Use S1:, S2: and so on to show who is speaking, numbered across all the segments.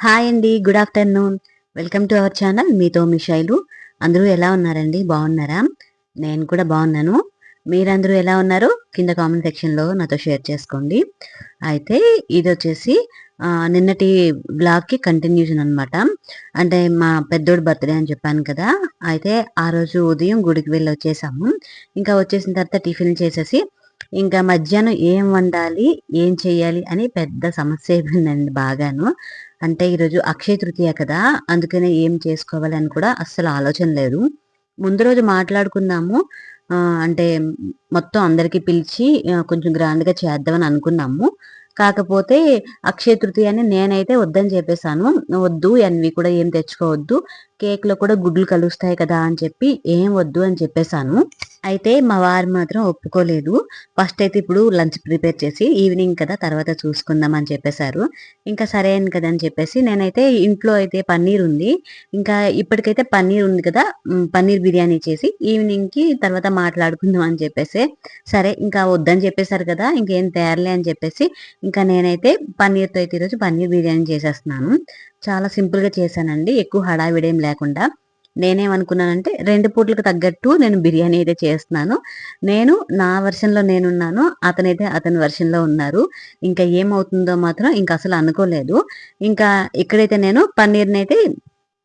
S1: Hi అండి. Good afternoon. Welcome to our channel. మీతో మీ శైలు. అందరూ ఎలా ఉన్నారండి? బాగున్నారా? నేను కూడా బాగున్నాను. మీరందరూ ఎలా ఉన్నారో కింద కామెంట్ సెక్షన్‌లో నాతో షేర్ చేసుకోండి. అయితే ఇదొచ్చేసి నిన్నటి వ్లాగ్‌కి కంటిన్యూషన్ అనమాట. అంటే మా పెద్దోడి బర్త్‌డే అని చెప్పాను కదా! అయితే ఆ రోజు ఉదయం గుడికి వెళ్ళొచ్చేసాము. ఇంకా వచ్చేసిన తర్వాత టిఫిన్ చేసేసి ఇంకా మధ్యాహ్నం ఏం వండాలి? ఏం చేయాలి? అని పెద్ద సమస్య అయిపోయిందండి బాగాను. అంటే ఈరోజు అక్షయ తృతీయ కదా! అందుకనే ఏం చేసుకోవాలి అని కూడా అస్సలు ఆలోచన లేదు. ముందు రోజు మాట్లాడుకున్నాము. అంటే మొత్తం అందరికి పిలిచి కొంచెం గ్రాండ్‌గా చేద్దామని అనుకున్నాము. కాకపోతే అక్షయ తృతీయ అని నేనైతే వద్దని చెప్పేసాను. వద్దు ఎన్వి కూడా ఏం తెచ్చుకోవద్దు. కేక్‌లో కూడా గుడ్లు కలుస్తాయి కదా! అని చెప్పి ఏం వద్దు అని చెప్పేసాను. అయితే మా వారు మాత్రం ఒప్పుకోలేదు. ఫస్ట్ అయితే ఇప్పుడు లంచ్ ప్రిపేర్ చేసి ఈవినింగ్ కదా తర్వాత చూసుకుందాం అని చెప్పేసారు. ఇంకా సరే అని కదా అని చెప్పేసి నేనైతే ఇంట్లో అయితే పన్నీర్ ఉంది. ఇంకా ఇప్పటికైతే పన్నీర్ ఉంది కదా! పన్నీర్ బిర్యానీ చేసి ఈవినింగ్‌కి తర్వాత మాట్లాడుకుందాం అని చెప్పేసి సరే ఇంకా వద్దని చెప్పేసారు కదా! ఇంకేం తేరులే అని చెప్పేసి ఇంకా నేనైతే పన్నీర్‌తో అయితే ఈరోజు పన్నీర్ బిర్యానీ చేసేస్తున్నాను. చాలా సింపుల్‌గా చేశానండి. ఎక్కువ హడావిడేం లేకుండా. నేనేమనుకున్నానంటే 2 పూటలకు తగ్గట్టు నేను బిర్యానీ అయితే చేస్తున్నాను. నేను నా వెర్షన్‌లో నేనున్నాను. అతనైతే అతని వెర్షన్‌లో ఉన్నారు. ఇంకా ఏమవుతుందో మాత్రం ఇంక అసలు అనుకోలేదు. ఇంకా ఇక్కడైతే నేను పన్నీర్‌నైతే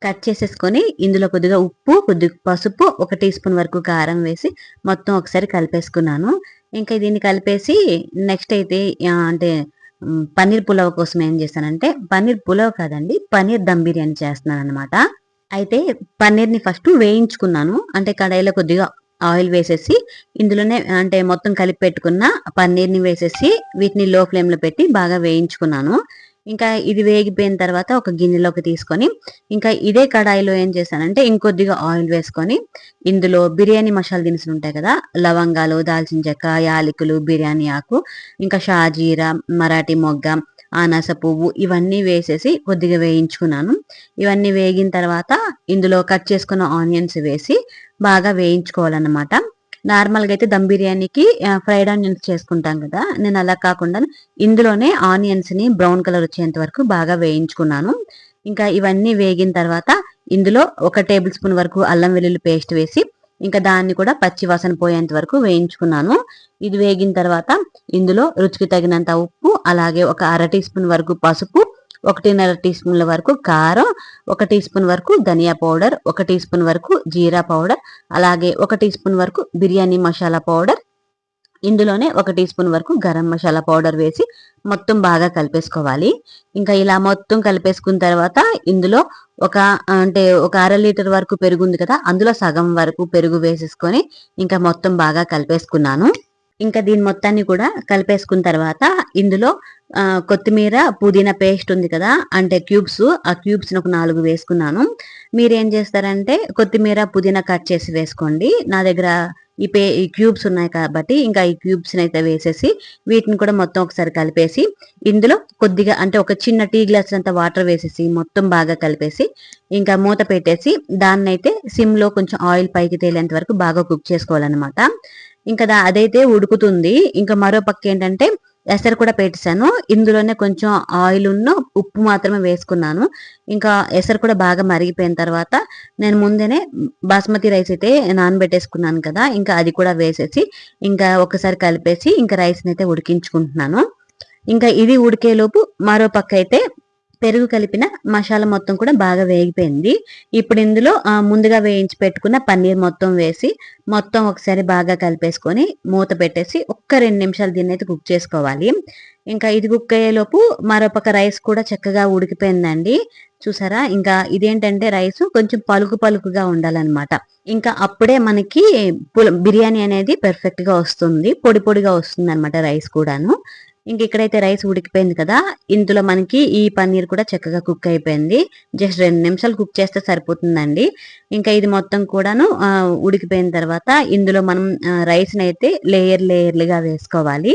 S1: కట్ చేసేసుకొని ఇందులో కొద్దిగా ఉప్పు, కొద్దిగా పసుపు, ఒక టీ స్పూన్ వరకు కారం వేసి మొత్తం ఒకసారి కలిపేసుకున్నాను. ఇంకా దీన్ని కలిపేసి నెక్స్ట్ అయితే అంటే పన్నీర్ పులావ్ కోసం ఏం చేశానంటే పన్నీర్ పులావ్ కాదండి. పన్నీర్ దమ్ బిర్యానీ చేస్తున్నాననమాట. అయితే పన్నీర్‌ని ఫస్ట్ వేయించుకున్నాను. అంటే కడాయిలో కొద్దిగా ఆయిల్ వేసేసి, ఇందులోనే అంటే మొత్తం కలిపి పెట్టుకున్న పన్నీర్‌ని వేసేసి, వీటిని లో ఫ్లేమ్‌లో పెట్టి బాగా వేయించుకున్నాను. ఇంకా ఇది వేగిపోయిన తర్వాత ఒక గిన్నెలోకి తీసుకొని, ఇంకా ఇదే కడాయిలో ఏం చేశానంటే, ఇంకొద్దిగా ఆయిల్ వేసుకొని, ఇందులో బిర్యానీ మసాలా దినుసులుంటాయి కదా! లవంగాలు, దాల్చిన చెక్క, యాలకులు, బిర్యానీ ఆకు, ఇంకా షాజీరా, మరాఠీ మొగ్గ, అనాస పువ్వు ఇవన్నీ వేసేసి కొద్దిగా వేయించుకున్నాను. ఇవన్నీ వేగిన తర్వాత ఇందులో కట్ చేసుకున్న ఆనియన్స్ వేసి బాగా వేయించుకోవాలన్నమాట. నార్మల్‌గా అయితే దమ్ బిర్యానీకి ఫ్రైడ్ ఆనియన్స్ చేసుకుంటాం కదా! నేను అలా కాకుండా ఇందులోనే ఆనియన్స్‌ని బ్రౌన్ కలర్ వచ్చేంత వరకు బాగా వేయించుకున్నాను. ఇంకా ఇవన్నీ వేగిన తర్వాత ఇందులో ఒక టేబుల్ స్పూన్ వరకు అల్లం వెల్లుల్లి పేస్ట్ వేసి ఇంకా దాన్ని కూడా పచ్చి వాసన పోయేంత వరకు వేయించుకున్నాను. ఇది వేగిన తర్వాత ఇందులో రుచికి తగినంత ఉప్పు, అలాగే ఒక అర టీ స్పూన్ వరకు పసుపు, 1.5 టీ స్పూన్ల వరకు కారం, 1 టీ స్పూన్ వరకు ధనియా పౌడర్, 1 టీ స్పూన్ వరకు జీరా పౌడర్, అలాగే 1 టీ స్పూన్ వరకు బిర్యానీ మసాలా పౌడర్, ఇందులోనే 1 టీ స్పూన్ వరకు గరం మసాలా పౌడర్ వేసి మొత్తం బాగా కలిపేసుకోవాలి. ఇంకా ఇలా మొత్తం కలిపేసుకున్న తర్వాత ఇందులో ఒక అంటే ఒక అర లీటర్ వరకు పెరుగుంది కదా! అందులో సగం వరకు పెరుగు వేసేసుకొని ఇంకా మొత్తం బాగా కలిపేసుకున్నాను. ఇంకా దీని మొత్తాన్ని కూడా కలిపేసుకున్న తర్వాత ఇందులో కొత్తిమీర, పుదీనా పేస్ట్ ఉంది కదా! అంటే క్యూబ్స్, ఆ క్యూబ్స్‌ని ఒక 4 వేసుకున్నాను. మీరేం చేస్తారంటే కొత్తిమీర, పుదీనా కట్ చేసి వేసుకోండి. నా దగ్గర ఈ క్యూబ్స్ ఉన్నాయి కాబట్టి ఇంకా ఈ క్యూబ్స్‌నైతే వేసేసి వీటిని కూడా మొత్తం ఒకసారి కలిపేసి ఇందులో కొద్దిగా అంటే ఒక చిన్న టీ గ్లాసులంత వాటర్ వేసేసి మొత్తం బాగా కలిపేసి ఇంకా మూత పెట్టేసి దాన్నైతే సిమ్‌లో కొంచెం ఆయిల్ పైకి తేలేంత వరకు బాగా కుక్ చేసుకోవాలనమాట. ఇంకా అదైతే ఉడుకుతుంది. ఇంకా మరో పక్కేంటంటే ఎసరు కూడా పెట్టేసాను. ఇందులోనే కొంచెం ఆయిలును, ఉప్పు మాత్రమే వేసుకున్నాను. ఇంకా ఎసరు కూడా బాగా మరిగిపోయిన తర్వాత నేను ముందేనే బాస్మతి రైస్ అయితే నానబెట్టేసుకున్నాను కదా! ఇంకా అది కూడా వేసేసి ఇంకా ఒకసారి కలిపేసి ఇంకా రైస్‌నైతే ఉడికించుకుంటున్నాను. ఇంకా ఇది ఉడికేలోపు మరో పక్కయితే పెరుగు కలిపిన మసాలా మొత్తం కూడా బాగా వేగిపోయింది. ఇప్పుడు ఇందులో ముందుగా వేయించి పెట్టుకున్న పన్నీర్ మొత్తం వేసి, మొత్తం ఒకసారి బాగా కలిపేసుకొని, మూత పెట్టేసి ఒక్క 2 నిమిషాలు దీన్నైతే కుక్ చేసుకోవాలి. ఇంకా ఇది కుక్ అయ్యేలోపు మరోపక్క రైస్ కూడా చక్కగా ఉడికిపోయిందండి. చూసారా? ఇంకా ఇదేంటంటే రైసు కొంచెం పలుకు పలుకుగా ఉండాలనమాట. ఇంకా అప్పుడే మనకి బిర్యానీ అనేది పర్ఫెక్ట్‌గా వస్తుంది. పొడి పొడిగా వస్తుందనమాట రైస్ కూడాను. ఇంక ఇక్కడైతే రైస్ ఉడికిపోయింది కదా! ఇందులో మనకి ఈ పన్నీర్ కూడా చక్కగా కుక్ అయిపోయింది. జస్ట్ 2 నిమిషాలు కుక్ చేస్తే సరిపోతుందండి. ఇంకా ఇది మొత్తం కూడాను ఉడికిపోయిన తర్వాత ఇందులో మనం రైస్‌నైతే లేయర్‌లుగా వేసుకోవాలి.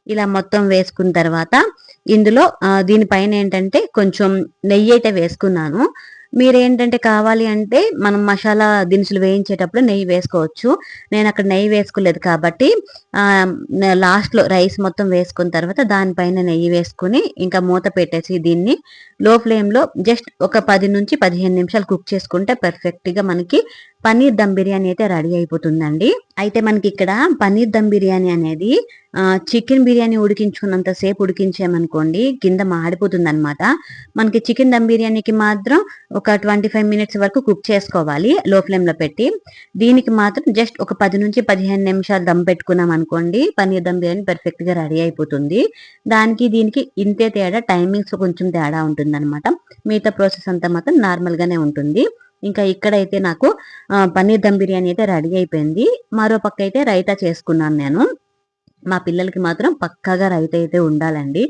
S1: ఇలా మొత్తం వేసుకున్న తర్వాత ఇందులో దీనిపైన ఏంటంటే కొంచెం నెయ్యయితే వేసుకున్నాను. మీరేంటంటే కావాలి అంటే మనం మసాలా దినుసులు వేయించేటప్పుడు నెయ్యి వేసుకోవచ్చు. నేను అక్కడ నెయ్యి వేసుకోలేదు కాబట్టి లాస్ట్లో రైస్ మొత్తం వేసుకున్న తర్వాత దానిపైన నెయ్యి వేసుకుని ఇంకా మూత పెట్టేసి దీన్ని లో ఫ్లేమ్లో జస్ట్ ఒక 10 నుంచి 15 నిమిషాలు కుక్ చేసుకుంటే పర్ఫెక్ట్గా మనకి పన్నీర్ దమ్ బిర్యానీ అయితే రెడీ అయిపోతుందండి. అయితే మనకి ఇక్కడ పన్నీర్ దమ్ బిర్యానీ అనేది చికెన్ బిర్యానీ ఉడికించుకున్నంత సేపు ఉడికించామనుకోండి కింద మాడిపోతుంది అనమాట. మనకి చికెన్ దమ్ బిర్యానీకి మాత్రం ఒక 25 మినిట్స్ వరకు కుక్ చేసుకోవాలి లో ఫ్లేమ్లో పెట్టి. దీనికి మాత్రం జస్ట్ ఒక 10 నుంచి 15 నిమిషాలు దమ్ పెట్టుకున్నాం అనుకోండి పన్నీర్ దమ్ బిర్యానీ పర్ఫెక్ట్గా రెడీ అయిపోతుంది. దానికి దీనికి ఇంతే తేడా, టైమింగ్స్ కొంచెం తేడా ఉంటుంది అనమాట. మిగతా ప్రాసెస్ అంతా మాత్రం నార్మల్గానే ఉంటుంది. ఇంకా ఇక్కడైతే నాకు పన్నీర్ దమ్ బిర్యానీ అయితే రెడీ అయిపోయింది. మరో పక్క అయితే రైతా చేసుకున్నాను నేను. మా పిల్లలకి మాత్రం పక్కాగా రైతా అయితే ఉండాలండి.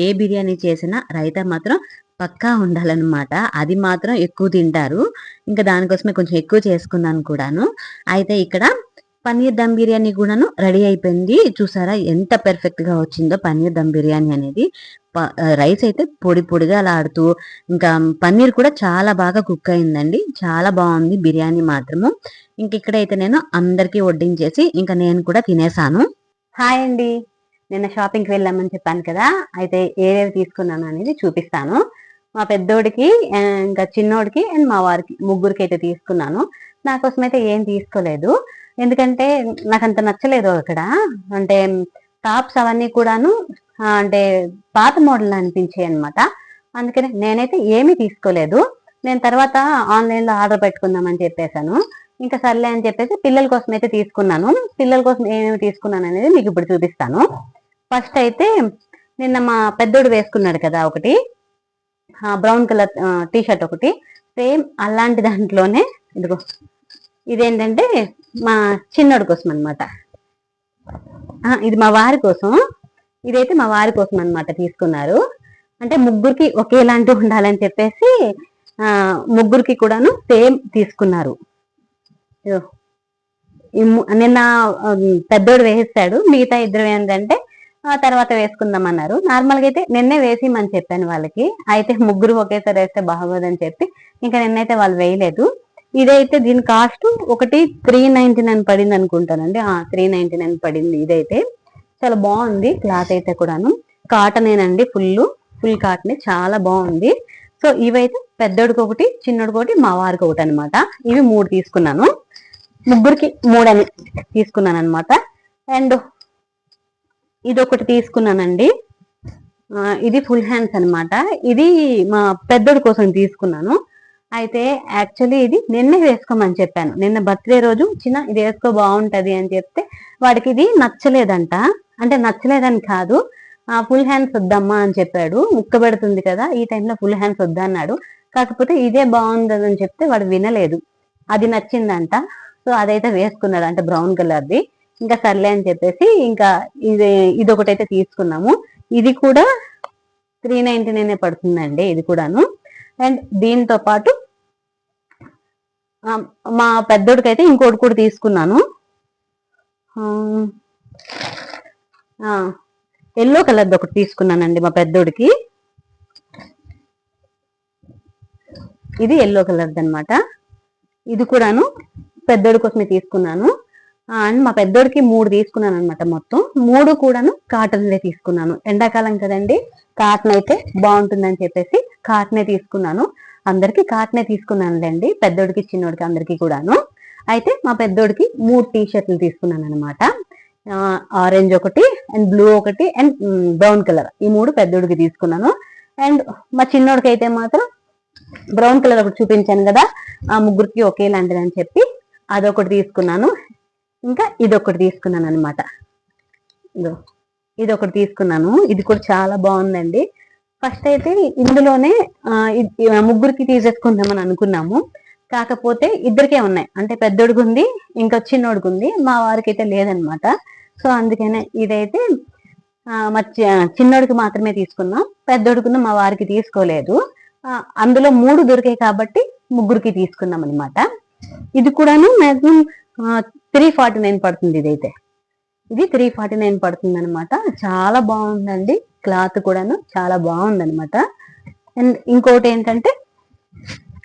S1: ఏ బిర్యానీ చేసినా రైతా మాత్రం పక్కా ఉండాలన్నమాట. అది మాత్రం ఎక్కువ తింటారు. ఇంకా దానికోసమే కొంచెం ఎక్కువ చేసుకున్నాను కూడాను. అయితే ఇక్కడ పన్నీర్ దమ్ బిర్యానీ కూడాను రెడీ అయిపోయింది. చూసారా ఎంత పర్ఫెక్ట్గా వచ్చిందో పన్నీర్ దమ్ బిర్యానీ అనేది. రైస్ అయితే పొడి పొడిగా అలా ఆడుతూ ఇంకా పన్నీర్ కూడా చాలా బాగా కుక్ అయిందండి. చాలా బాగుంది బిర్యానీ మాత్రము. ఇంక ఇక్కడైతే నేను అందరికీ వడ్డించేసి ఇంకా నేను కూడా తినేసాను. హాయ్ అండి, నిన్న షాపింగ్కి వెళ్ళామని చెప్పాను కదా, అయితే ఏవేవి తీసుకున్నాను అనేది చూపిస్తాను. మా పెద్దోడికి ఇంకా చిన్నోడికి అండ్ మా వారికి ముగ్గురికి అయితే తీసుకున్నాను. నా కోసం అయితే ఏం తీసుకోలేదు, ఎందుకంటే నాకు అంత నచ్చలేదు అక్కడ. అంటే టాప్స్ అవన్నీ కూడాను అంటే పాత మోడల్ అనిపించాయి అనమాట. అందుకని నేనైతే ఏమీ తీసుకోలేదు. నేను తర్వాత ఆన్లైన్లో ఆర్డర్ పెట్టుకుందామని చెప్పేశాను. ఇంకా సర్లే అని చెప్పేసి పిల్లల కోసం అయితే తీసుకున్నాను. పిల్లల కోసం ఏమేమి తీసుకున్నాను అనేది మీకు ఇప్పుడు చూపిస్తాను. ఫస్ట్ అయితే నిన్న మా పెద్దోడు వేసుకున్నాడు కదా ఒకటి బ్రౌన్ కలర్ టీ షర్ట్, ఒకటి సేమ్ అలాంటి దాంట్లోనే ఇదిగో ఇదేంటంటే మా చిన్నోడి కోసం అనమాట. ఇది మా వారి కోసం, ఇదైతే మా వారి కోసం అనమాట తీసుకున్నారు. అంటే ముగ్గురికి ఒకేలాంటి ఉండాలని చెప్పేసి ముగ్గురికి కూడాను సేమ్ తీసుకున్నారు. నిన్న పెద్దోడు వేసేస్తాడు, మిగతా ఇద్దరు ఏంటంటే తర్వాత వేసుకుందామన్నారు. నార్మల్గా అయితే నిన్నే వేసిమని చెప్పాను వాళ్ళకి. అయితే ముగ్గురు ఒకేసారి వేస్తే బాగోదని చెప్పి ఇంకా నిన్నైతే వాళ్ళు వేయలేదు. ఇదైతే దీని కాస్ట్ ఒకటి 399 పడింది అనుకుంటానండి. 399 పడింది. ఇదైతే చాలా బాగుంది. క్లాత్ అయితే కూడాను కాటనేనండి, ఫుల్ కాటనే, చాలా బాగుంది. సో ఇవైతే పెద్దోడికి ఒకటి, చిన్నోడికి ఒకటి, మా వారికి ఒకటి అనమాట. ఇవి 3 తీసుకున్నాను. ముగ్గురికి 3 అని తీసుకున్నాను అనమాట. అండ్ ఇది ఒకటి తీసుకున్నానండి. ఇది ఫుల్ హ్యాండ్స్ అనమాట. ఇది మా పెద్దోడి కోసం తీసుకున్నాను. అయితే యాక్చువల్లీ ఇది నిన్నే వేసుకోమని చెప్పాను. నిన్న బర్త్డే రోజు ఇది వేసుకో బాగుంటది అని చెప్తే వాడికి ఇది నచ్చలేదంట. అంటే నచ్చలేదని కాదు, ఫుల్ హ్యాండ్స్ వద్దమ్మా అని చెప్పాడు. ఉక్కబెడుతుంది కదా ఈ టైంలో ఫుల్ హ్యాండ్స్ వద్దన్నాడు. కాకపోతే ఇదే బాగుందని చెప్తే వాడు వినలేదు. అది నచ్చిందంట. సో అదైతే వేసుకున్నాడు, అంటే బ్రౌన్ కలర్ది. ఇంకా సర్లే అని చెప్పేసి ఇంకా ఇది ఒకటైతే తీసుకున్నాము. ఇది కూడా 399 పడుతుందండి ఇది కూడాను. అండ్ దీంతో పాటు మా పెద్దోడికి అయితే ఇంకోటి కూడా తీసుకున్నాను. ఎల్లో కలర్ది ఒకటి తీసుకున్నానండి మా పెద్దోడికి. ఇది ఎల్లో కలర్ది అనమాట. ఇది కూడాను పెద్దోడి కోసమే తీసుకున్నాను. అండ్ మా పెద్దోడికి 3 తీసుకున్నాను అనమాట. మొత్తం 3 కూడాను కాటన్లే తీసుకున్నాను. ఎండాకాలం కదండి, కాటన్ అయితే బాగుంటుందని చెప్పేసి కాటనే తీసుకున్నాను. అందరికి కాటనే తీసుకున్నానులేండి, పెద్దోడికి చిన్నోడికి అందరికి కూడాను. అయితే మా పెద్దోడికి 3 టీ షర్ట్లు తీసుకున్నాను అనమాట. ఆరెంజ్ ఒకటి, అండ్ బ్లూ ఒకటి, అండ్ బ్రౌన్ కలర్, ఈ 3 పెద్దోడికి తీసుకున్నాను. అండ్ మా చిన్నోడికి అయితే మాత్రం బ్రౌన్ కలర్ ఒకటి చూపించాను కదా, ఆ ముగ్గురికి ఒకేలాంటిది అని చెప్పి అదొకటి తీసుకున్నాను. ఇంకా ఇదొకటి తీసుకున్నాను అనమాట. ఇదొకటి తీసుకున్నాను. ఇది కూడా చాలా బాగుందండి. ఫస్ట్ అయితే ఇందులోనే ముగ్గురికి తీసేసుకుందామని అనుకున్నాము. కాకపోతే ఇద్దరికే ఉన్నాయి, అంటే పెద్దోడికి ఉంది, ఇంకా చిన్నోడికి ఉంది, మా వారికి అయితే లేదనమాట. సో అందుకనే ఇదైతే మా చిన్నోడికి మాత్రమే తీసుకున్నాం. పెద్దోడికి మా వారికి తీసుకోలేదు. అందులో 3 దొరికాయి కాబట్టి ముగ్గురికి తీసుకున్నాం అనమాట. ఇది కూడాను మాక్సిమం 349 పడుతుంది. ఇది 349 పడుతుంది అనమాట. చాలా బాగుందండి, క్లాత్ కూడాను చాలా బాగుందనమాట. అండ్ ఇంకోటి ఏంటంటే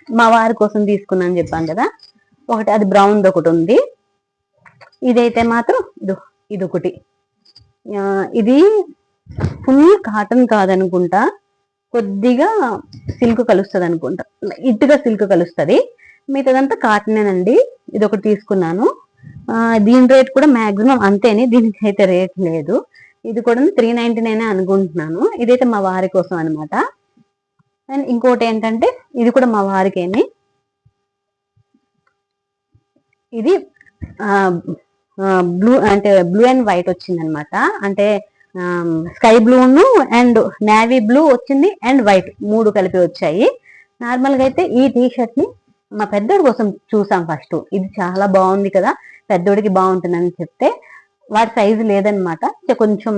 S1: మా వారి కోసం తీసుకున్నాను చెప్పాను కదా, ఒకటి అది బ్రౌన్ ఒకటి ఉంది. ఇదైతే మాత్రం ఇది ఒకటి. ఇది ఫుల్ కాటన్ కాదనుకుంటా, కొద్దిగా సిల్క్ కలుస్తుంది అనుకుంటా, ఇట్టుగా సిల్క్ కలుస్తుంది. మిగతాదంతా కాటనేనండి. ఇది ఒకటి తీసుకున్నాను. దీని రేట్ కూడా మాక్సిమం అంతేని, దీనికి అయితే రేట్ లేదు. ఇది కూడా 399 అనుకుంటున్నాను. ఇదైతే మా వారి కోసం అనమాట. అండ్ ఇంకోటి ఏంటంటే ఇది కూడా మా వారికేమి. ఇది బ్లూ అంటే బ్లూ అండ్ వైట్ వచ్చింది అనమాట. అంటే స్కై బ్లూను అండ్ నేవీ బ్లూ వచ్చింది అండ్ వైట్ 3 కలిపి వచ్చాయి. నార్మల్గా అయితే ఈ టీషర్ట్ ని మా పెద్దోడి కోసం చూసాం ఫస్ట్. ఇది చాలా బాగుంది కదా, పెద్దోడికి బాగుంటుందని చెప్తే వాడి సైజు లేదనమాట, కొంచెం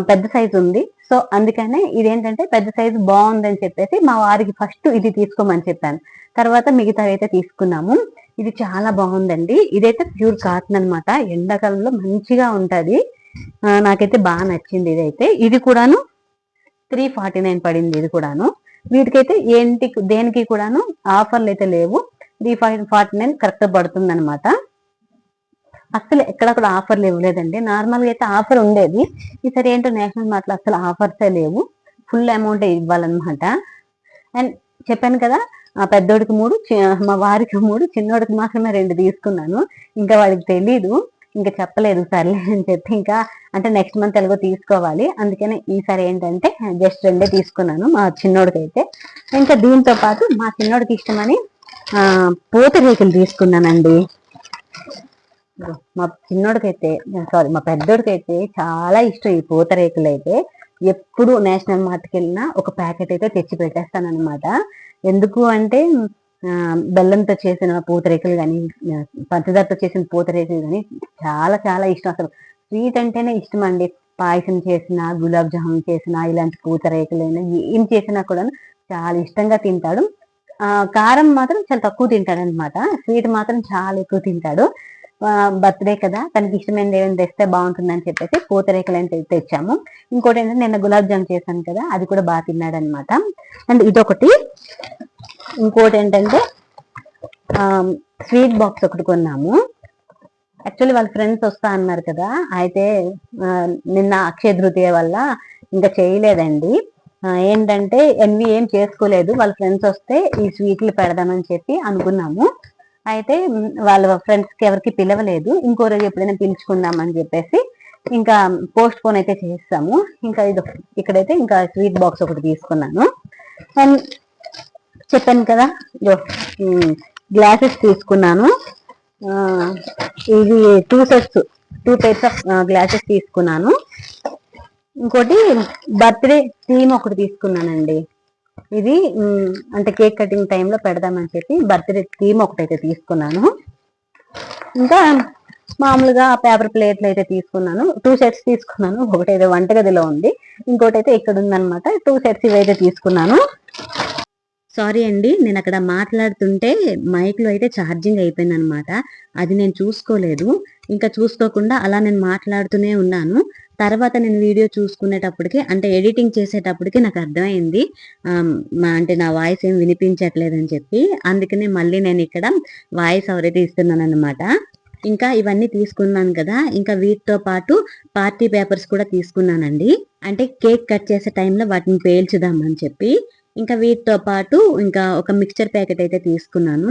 S1: పెద్ద సైజు ఉంది. సో అందుకనే ఇదేంటంటే పెద్ద సైజు బాగుందని చెప్పేసి మా వారికి ఫస్ట్ ఇది తీసుకోమని చెప్పాను. తర్వాత మిగతా అయితే తీసుకున్నాము. ఇది చాలా బాగుందండి. ఇదైతే ప్యూర్ కాటన్ అనమాట. ఎండాకాలంలో మంచిగా ఉంటది. నాకైతే బాగా నచ్చింది ఇదైతే. ఇది కూడాను 349 పడింది. ఇది కూడాను వీటికైతే దేనికి కూడాను ఆఫర్లు అయితే లేవు. 349 కరెక్ట్ పడుతుంది అనమాట. అసలు ఎక్కడ కూడా ఆఫర్లు ఇవ్వలేదండి. నార్మల్గా అయితే ఆఫర్ ఉండేది, ఈసారి ఏంటో నేషనల్ మార్ట్లో అసలు ఆఫర్సే లేవు. Full amount ఇవ్వాలన్నమాట. అండ్ చెప్పాను కదా, పెద్దోడికి 3, మా వారికి 3, చిన్నోడికి మాత్రమే 2 తీసుకున్నాను. ఇంకా వాడికి తెలీదు, ఇంకా చెప్పలేదు సర్లే అని చెప్పి. ఇంకా అంటే నెక్స్ట్ మంత్ ఎలాగో తీసుకోవాలి, అందుకని ఈసారి ఏంటంటే జస్ట్ 2 తీసుకున్నాను మా చిన్నోడికి అయితే. ఇంకా దీంతో పాటు మా చిన్నోడికి ఇష్టమని పూతరేకులు తీసుకున్నానండి. మా చిన్నోడికైతే మా పెద్దోడికైతే చాలా ఇష్టం ఈ పూతరేకులు. అయితే ఎప్పుడు నేషనల్ మార్ట్కి వెళ్ళినా ఒక ప్యాకెట్ అయితే తెచ్చి పెట్టేస్తాను అనమాట. ఎందుకు అంటే బెల్లంతో చేసిన పూతరేకులు కానీ, పంచదారతో చేసిన పూతరేకులు కానీ చాలా చాలా ఇష్టం. అసలు స్వీట్ అంటేనే ఇష్టం అండి. పాయసం చేసినా, గులాబ్ జామున్ చేసినా, ఇలాంటి పూతరేకులైనా ఏం చేసినా కూడా చాలా ఇష్టంగా తింటాడు. కారం మాత్రం చాలా తక్కువ తింటాడు అనమాట, స్వీట్ మాత్రం చాలా ఎక్కువ తింటాడు. బర్త్డే కదా, తనకి ఇష్టమైనది ఏమైనా తెస్తే బాగుంటుందని చెప్పేసి పూతరేకులు అయితే తెచ్చాము. ఇంకోటి ఏంటంటే నిన్న గులాబ్ జామ్ చేశాను కదా, అది కూడా బాగా తిన్నాడు అనమాట. అండ్ ఇదొకటి. ఇంకోటి ఏంటంటే స్వీట్ బాక్స్ ఒకటి కొన్నాము. యాక్చువల్లీ వాళ్ళ ఫ్రెండ్స్ వస్తా అన్నారు కదా, అయితే నిన్న అక్షయ తృతీయ వల్ల ఇంకా చేయలేదండి. ఏంటంటే ఏం చేసుకోలేదు. వాళ్ళ ఫ్రెండ్స్ వస్తే ఈ స్వీట్లు పెడదామని చెప్పి అనుకున్నాము. అయితే వాళ్ళ ఫ్రెండ్స్ కి ఎవరికి పిలవలేదు. ఇంకో రోజు ఎప్పుడైనా పిలుచుకుందామని చెప్పేసి ఇంకా పోస్ట్ పోన్ అయితే చేస్తాము. ఇంకా ఇక్కడైతే ఇంకా స్వీట్ బాక్స్ ఒకటి తీసుకున్నాను. అండ్ చెప్పాను కదా, గ్లాసెస్ తీసుకున్నాను. ఇది 2 టైప్స్ ఆఫ్ గ్లాసెస్ తీసుకున్నాను. ఇంకోటి బర్త్డే థీమ్ ఒకటి తీసుకున్నానండి. ఇది అంటే కేక్ కటింగ్ టైంలో పెడదామని చెప్పి బర్త్డే థీమ్ ఒకటైతే తీసుకున్నాను. ఇంకా మామూలుగా పేపర్ ప్లేట్లు అయితే తీసుకున్నాను. 2 సెట్స్ తీసుకున్నాను. ఒకటైతే వంటగదిలో ఉంది, ఇంకోటి అయితే ఇక్కడ ఉందన్నమాట. 2 సెట్స్ ఇవైతే తీసుకున్నాను. సారీ అండి, నేను అక్కడ మాట్లాడుతుంటే మైక్లో అయితే ఛార్జింగ్ అయిపోయింది అనమాట. అది నేను చూసుకోలేదు. ఇంకా చూసుకోకుండా అలా నేను మాట్లాడుతూనే ఉన్నాను. తర్వాత నేను వీడియో చూసుకునేటప్పటికి, అంటే ఎడిటింగ్ చేసేటప్పటికి నాకు అర్థమైంది అంటే నా వాయిస్ ఏం వినిపించట్లేదని చెప్పి. అందుకనే మళ్ళీ నేను ఇక్కడ వాయిస్ ఎవరైతే ఇస్తున్నాను అనమాట. ఇంకా ఇవన్నీ తీసుకున్నాను కదా, ఇంకా వీటితో పాటు పార్టీ పేపర్స్ కూడా తీసుకున్నానండి. అంటే కేక్ కట్ చేసే టైంలో వాటిని పేల్చుదామని చెప్పి. ఇంకా వీటితో పాటు ఇంకా ఒక మిక్చర్ ప్యాకెట్ అయితే తీసుకున్నాను.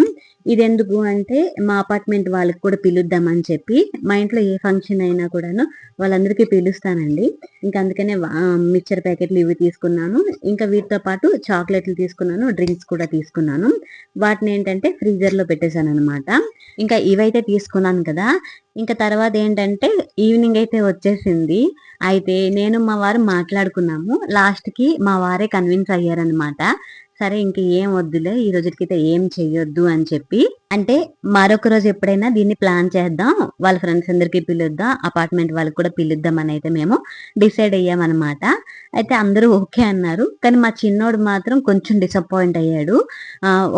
S1: ఇది ఎందుకు అంటే మా అపార్ట్మెంట్ వాళ్ళకి కూడా పిలుద్దామని చెప్పి. మా ఇంట్లో ఏ ఫంక్షన్ అయినా కూడాను వాళ్ళందరికీ పిలుస్తానండి. ఇంకా అందుకనే మిక్చర్ ప్యాకెట్లు ఇవి తీసుకున్నాను. ఇంకా వీటితో పాటు చాక్లెట్లు తీసుకున్నాను, డ్రింక్స్ కూడా తీసుకున్నాను. వాటిని ఏంటంటే ఫ్రీజర్లో పెట్టేశాను అనమాట. ఇంకా ఇవైతే తీసుకున్నాను కదా. ఇంకా తర్వాత ఏంటంటే ఈవినింగ్ అయితే వచ్చేసింది. అయితే నేను మా వారు మాట్లాడుకున్నాము. లాస్ట్కి మా వారే కన్విన్స్ అయ్యారనమాట. సరే ఇంక ఏం వద్దులే, ఈ రోజుకైతే ఏం చెయ్యొద్దు అని చెప్పి. అంటే మరొక రోజు ఎప్పుడైనా దీన్ని ప్లాన్ చేద్దాం, వాళ్ళ ఫ్రెండ్స్ అందరికీ పిలుద్దాం, అపార్ట్మెంట్ వాళ్ళకి కూడా పిలుద్దాం అని అయితే మేము డిసైడ్ అయ్యామన్నమాట. అయితే అందరూ ఓకే అన్నారు. కానీ మా చిన్నోడు మాత్రం కొంచెం డిసప్పాయింట్ అయ్యాడు.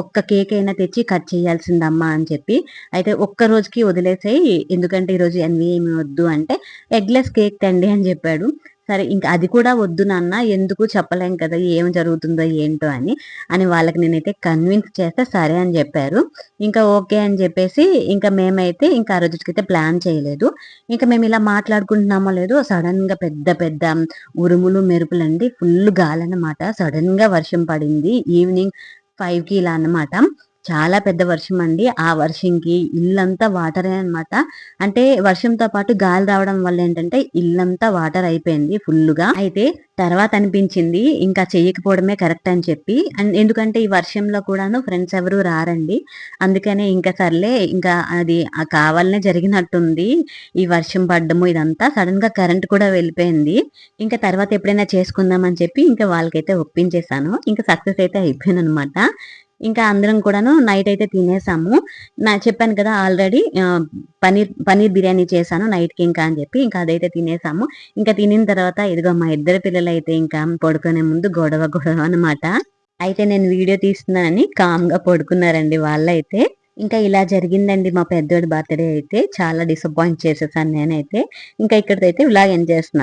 S1: ఒక్క కేక్ అయినా తెచ్చి కట్ చేయాల్సిందమ్మా అని చెప్పి. అయితే ఒక్క రోజుకి వదిలేసాయి, ఎందుకంటే ఈరోజు ఏమి వద్దు అంటే ఎగ్లెస్ కేక్ తండి అని చెప్పాడు. సరే ఇంకా అది కూడా వద్దు నాన్న, ఎందుకు చెప్పలేం కదా ఏం జరుగుతుందో ఏంటో అని వాళ్ళకి నేనైతే కన్విన్స్ చేస్తే సరే అని చెప్పారు. ఇంకా ఓకే అని చెప్పేసి ఇంకా మేమైతే ఇంకా ఆ రోజుకైతే ప్లాన్ చేయలేదు. ఇంకా మేము ఇలా మాట్లాడుకుంటున్నామో లేదో సడన్ గా పెద్ద పెద్ద ఉరుములు మెరుపులండి, ఫుల్ గాలన్నమాట. సడన్ గా వర్షం పడింది ఈవినింగ్ 5కి ఇలా అన్నమాట. చాలా పెద్ద వర్షం అండి. ఆ వర్షంకి ఇల్లంతా వాటరే అన్నమాట. అంటే వర్షంతో పాటు గాలి రావడం వల్ల ఏంటంటే ఇల్లంతా వాటర్ అయిపోయింది ఫుల్లుగా. అయితే తర్వాత అనిపించింది ఇంకా చెయ్యకపోవడమే కరెక్ట్ అని చెప్పి. ఎందుకంటే ఈ వర్షంలో కూడాను ఫ్రెండ్స్ ఎవరు రారండి. అందుకనే ఇంకా సర్లే ఇంకా అది కావాలనే జరిగినట్టుంది ఈ వర్షం పడ్డము ఇదంతా. సడన్ గా కరెంట్ కూడా వెళ్ళిపోయింది. ఇంకా తర్వాత ఎప్పుడైనా చేసుకుందాం అని చెప్పి ఇంకా వాళ్ళకైతే ఒప్పించేసాను. ఇంకా సక్సెస్ అయితే అయిపోయాను అనమాట. ఇంకా అందరం కూడాను నైట్ అయితే తినేసాము. చెప్పాను కదా ఆల్రెడీ పనీర్ బిర్యానీ చేశాను నైట్కి ఇంకా అని చెప్పి. ఇంకా అదైతే తినేసాము. ఇంకా తినిన తర్వాత ఇదిగో మా ఇద్దరు పిల్లలైతే ఇంకా పడుకునే ముందు గొడవ గొడవ అనమాట. అయితే నేను వీడియో తీస్తున్నానని కామ్ గా పడుకున్నారండి వాళ్ళైతే. ఇంకా ఇలా జరిగిందండి మా పెద్దోడి బర్త్డే అయితే. చాలా డిసప్పాయింట్ చేసేసాను నేనైతే. ఇంకా ఇక్కడితో అయితే వ్లాగ్ ఎండ్ చేస్తున్నాను.